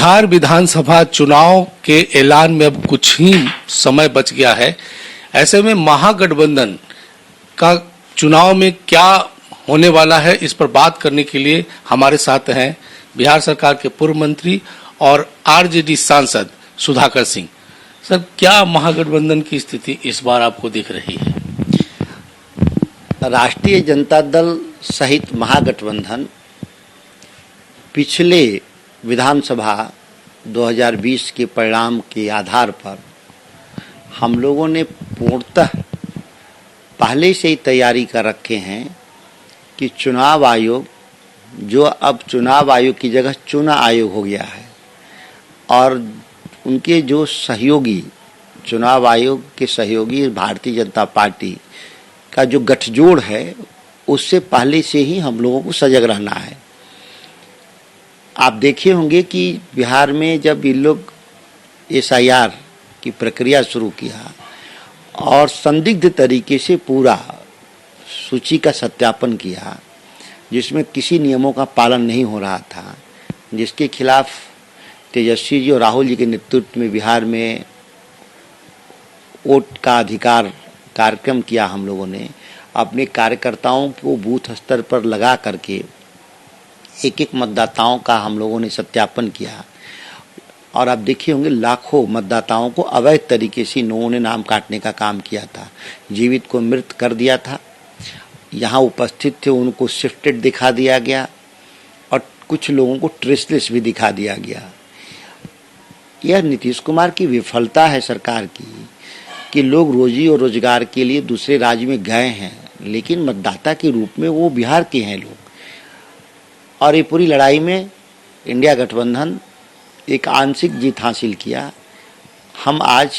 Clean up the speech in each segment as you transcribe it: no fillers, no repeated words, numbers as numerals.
बिहार विधानसभा चुनाव के ऐलान में अब कुछ ही समय बच गया है। ऐसे में महागठबंधन का चुनाव में क्या होने वाला है, इस पर बात करने के लिए हमारे साथ हैं बिहार सरकार के पूर्व मंत्री और आरजेडी सांसद सुधाकर सिंह। सर, क्या महागठबंधन की स्थिति इस बार आपको दिख रही है? राष्ट्रीय जनता दल सहित महागठबंधन पिछले विधानसभा 2020 के परिणाम के आधार पर हम लोगों ने पूर्णतः पहले से ही तैयारी कर रखे हैं कि चुनाव आयोग, जो अब चुनाव आयोग की जगह चुनाव आयोग हो गया है, और उनके जो सहयोगी, चुनाव आयोग के सहयोगी भारतीय जनता पार्टी का जो गठजोड़ है, उससे पहले से ही हम लोगों को सजग रहना है। आप देखे होंगे कि बिहार में जब इन लोग SIR की प्रक्रिया शुरू किया और संदिग्ध तरीके से पूरा सूची का सत्यापन किया, जिसमें किसी नियमों का पालन नहीं हो रहा था, जिसके खिलाफ तेजस्वी जी और राहुल जी के नेतृत्व में बिहार में वोट का अधिकार कार्यक्रम किया। हम लोगों ने अपने कार्यकर्ताओं को बूथ स्तर पर लगा करके एक एक मतदाताओं का हम लोगों ने सत्यापन किया, और आप देखे होंगे लाखों मतदाताओं को अवैध तरीके से लोगों ने नाम काटने का काम किया था। जीवित को मृत कर दिया था, यहाँ उपस्थित थे उनको शिफ्टेड दिखा दिया गया, और कुछ लोगों को ट्रेसलेस भी दिखा दिया गया। यह नीतीश कुमार की विफलता है सरकार की कि लोग रोजी और रोजगार के लिए दूसरे राज्य में गए हैं, लेकिन मतदाता के रूप में वो बिहार के हैं लोग। और ये पूरी लड़ाई में इंडिया गठबंधन एक आंशिक जीत हासिल किया। हम आज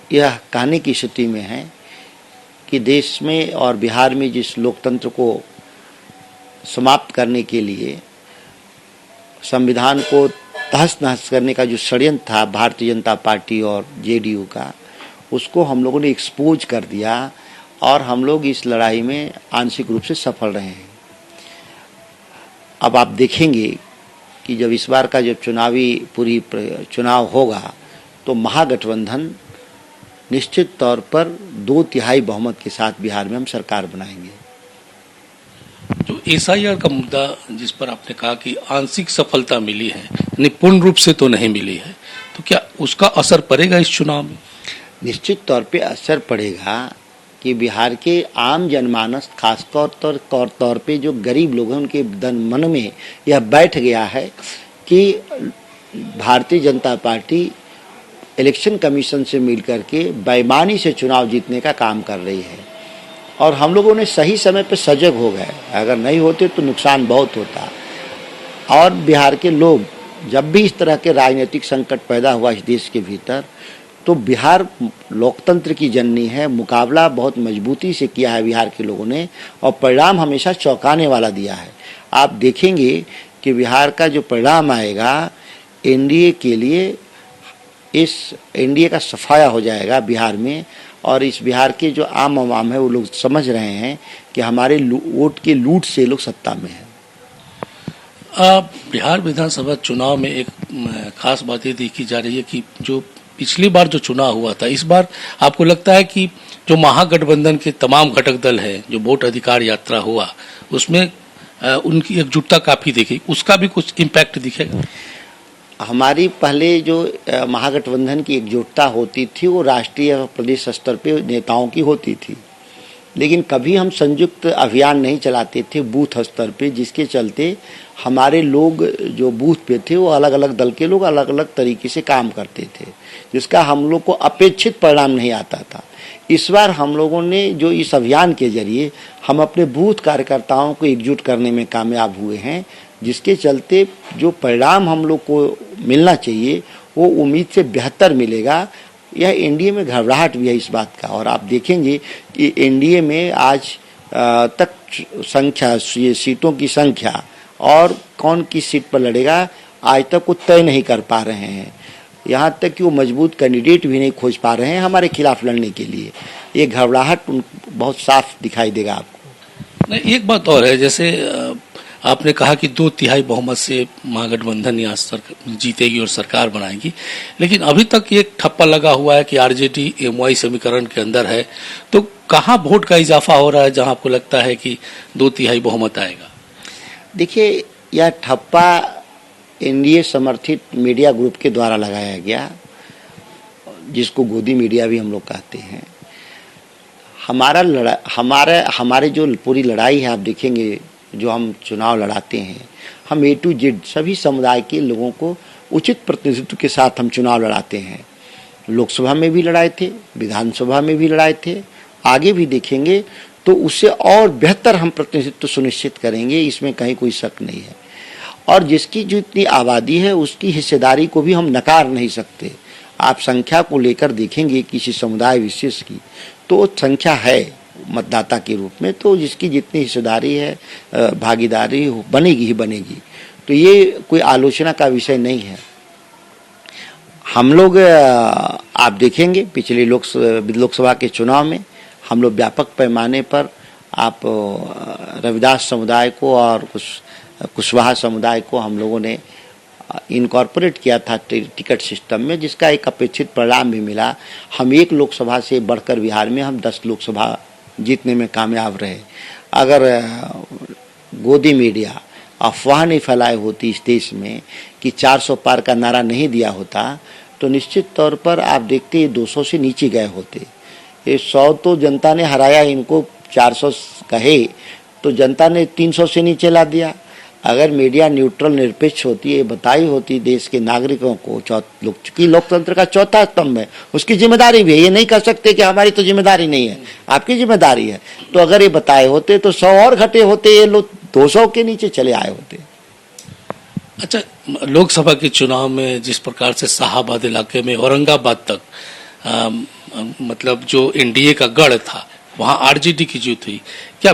यह कहने की स्थिति में हैं कि देश में और बिहार में जिस लोकतंत्र को समाप्त करने के लिए, संविधान को तहस नहस करने का जो षड्यंत्र था भारतीय जनता पार्टी और JDU का, उसको हम लोगों ने एक्सपोज कर दिया, और हम लोग इस लड़ाई में आंशिक रूप से सफल रहे हैं। अब आप देखेंगे कि जब इस बार का जब चुनाव होगा तो महागठबंधन निश्चित तौर पर 2/3 बहुमत के साथ बिहार में हम सरकार बनाएंगे। जो SIR का मुद्दा जिस पर आपने कहा कि आंशिक सफलता मिली है, यानी पूर्ण रूप से तो नहीं मिली है, तो क्या उसका असर पड़ेगा इस चुनाव में? निश्चित तौर पे असर पड़ेगा कि बिहार के आम जनमानस, खासतौर तौर पे जो गरीब लोग हैं, उनके मन में यह बैठ गया है कि Bharatiya Janata party election commission से मिलकर के बेईमानी से चुनाव जीतने का काम कर रही है, और हम लोगों ने सही समय पर सजग हो गए। अगर नहीं होते तो नुकसान बहुत होता। और बिहार के लोग, जब भी इस तरह के राजनीतिक संकट पैदा हुआ इस देश के भीतर, तो बिहार लोकतंत्र की जननी है, मुकाबला बहुत मजबूती से किया है बिहार के लोगों ने, और परिणाम हमेशा चौंकाने वाला दिया है। आप देखेंगे कि बिहार का जो परिणाम आएगा, NDA के लिए, इस NDA का सफाया हो जाएगा बिहार में, और इस बिहार के जो आम आवाम है वो लोग समझ रहे हैं कि हमारे वोट के लूट से लोग सत्ता में है। बिहार विधानसभा चुनाव में एक खास बात ये देखी जा रही है कि जो पिछली बार जो चुनाव हुआ था, इस बार आपको लगता है कि जो महागठबंधन के तमाम घटक दल हैं, जो वोट अधिकार यात्रा हुआ, उसमें उनकी एकजुटता काफी देखी, उसका भी कुछ इम्पैक्ट दिखेगा? हमारी पहले जो महागठबंधन की एकजुटता होती थी वो राष्ट्रीय और प्रदेश स्तर पे नेताओं की होती थी, लेकिन कभी हम संयुक्त अभियान नहीं चलाते थे बूथ स्तर पे, जिसके चलते हमारे लोग जो बूथ पे थे वो अलग अलग दल के लोग अलग अलग तरीके से काम करते थे, जिसका हम लोग को अपेक्षित परिणाम नहीं आता था। इस बार हम लोगों ने जो इस अभियान के जरिए हम अपने बूथ कार्यकर्ताओं को एकजुट करने में कामयाब हुए हैं, जिसके चलते जो परिणाम हम लोग को मिलना चाहिए वो उम्मीद से बेहतर मिलेगा। यह NDA में घबराहट भी है इस बात का, और आप देखेंगे कि NDA में आज तक संख्या, सीटों की संख्या और कौन किस सीट पर लड़ेगा आज तक वो तय नहीं कर पा रहे हैं। यहाँ तक कि वो मजबूत कैंडिडेट भी नहीं खोज पा रहे हैं हमारे खिलाफ लड़ने के लिए। ये घबराहट बहुत साफ दिखाई देगा आपको। नहीं, एक बात और है, जैसे आपने कहा कि 2/3 बहुमत से महागठबंधन यहाँ जीतेगी और सरकार बनाएगी, लेकिन अभी तक ये ठप्पा लगा हुआ है कि आरजेडी एमवाई समीकरण के अंदर है। तो कहाँ वोट का इजाफा हो रहा है जहां आपको लगता है कि 2/3 बहुमत आएगा? देखिए, यह ठप्पा एनडीए समर्थित मीडिया ग्रुप के द्वारा लगाया गया, जिसको गोदी मीडिया भी हम लोग कहते हैं। हमारे जो पूरी लड़ाई है, आप देखेंगे जो हम चुनाव लड़ाते हैं, हम A to Z सभी समुदाय के लोगों को उचित प्रतिनिधित्व के साथ हम चुनाव लड़ाते हैं। लोकसभा में भी लड़ाए थे, विधानसभा में भी लड़ाए थे, आगे भी देखेंगे तो उससे और बेहतर हम प्रतिनिधित्व सुनिश्चित करेंगे, इसमें कहीं कोई शक नहीं है। और जिसकी जो इतनी आबादी है उसकी हिस्सेदारी को भी हम नकार नहीं सकते। आप संख्या को लेकर देखेंगे किसी समुदाय विशेष की, तो संख्या है मतदाता के रूप में, तो जिसकी जितनी हिस्सेदारी है, भागीदारी बनेगी ही बनेगी। तो ये कोई आलोचना का विषय नहीं है। हम लोग आप देखेंगे पिछले लोकसभा के चुनाव में हम लोग व्यापक पैमाने पर आप रविदास समुदाय को और कुशवाहा समुदाय को हम लोगों ने इनकॉर्पोरेट किया था टिकट सिस्टम में, जिसका एक अपेक्षित परिणाम भी मिला। हम 1 लोकसभा से बढ़कर बिहार में हम 10 लोकसभा जीतने में कामयाब रहे। अगर गोदी मीडिया अफवाह नहीं फैलाई होती इस देश में कि 400 पार का नारा नहीं दिया होता, तो निश्चित तौर पर आप देखते 200 से नीचे गए होते। ये 100 तो जनता ने हराया, इनको 400 कहे तो जनता ने 300 से नीचे ला दिया। अगर मीडिया न्यूट्रल निरपेक्ष होती है, बताई होती देश के नागरिकों को कि लोकतंत्र का चौथा स्तंभ है, उसकी जिम्मेदारी भी है। ये नहीं कह सकते कि हमारी तो जिम्मेदारी नहीं है, आपकी जिम्मेदारी है। तो अगर ये बताए होते तो 100 और घटे होते, ये लोग 200 के नीचे चले आए होते। अच्छा, लोकसभा के चुनाव में जिस प्रकार से शाहाबाद इलाके में औरंगाबाद तक मतलब जो एनडीए का गढ़ था, वहां आरजेडी की जीत हुई, क्या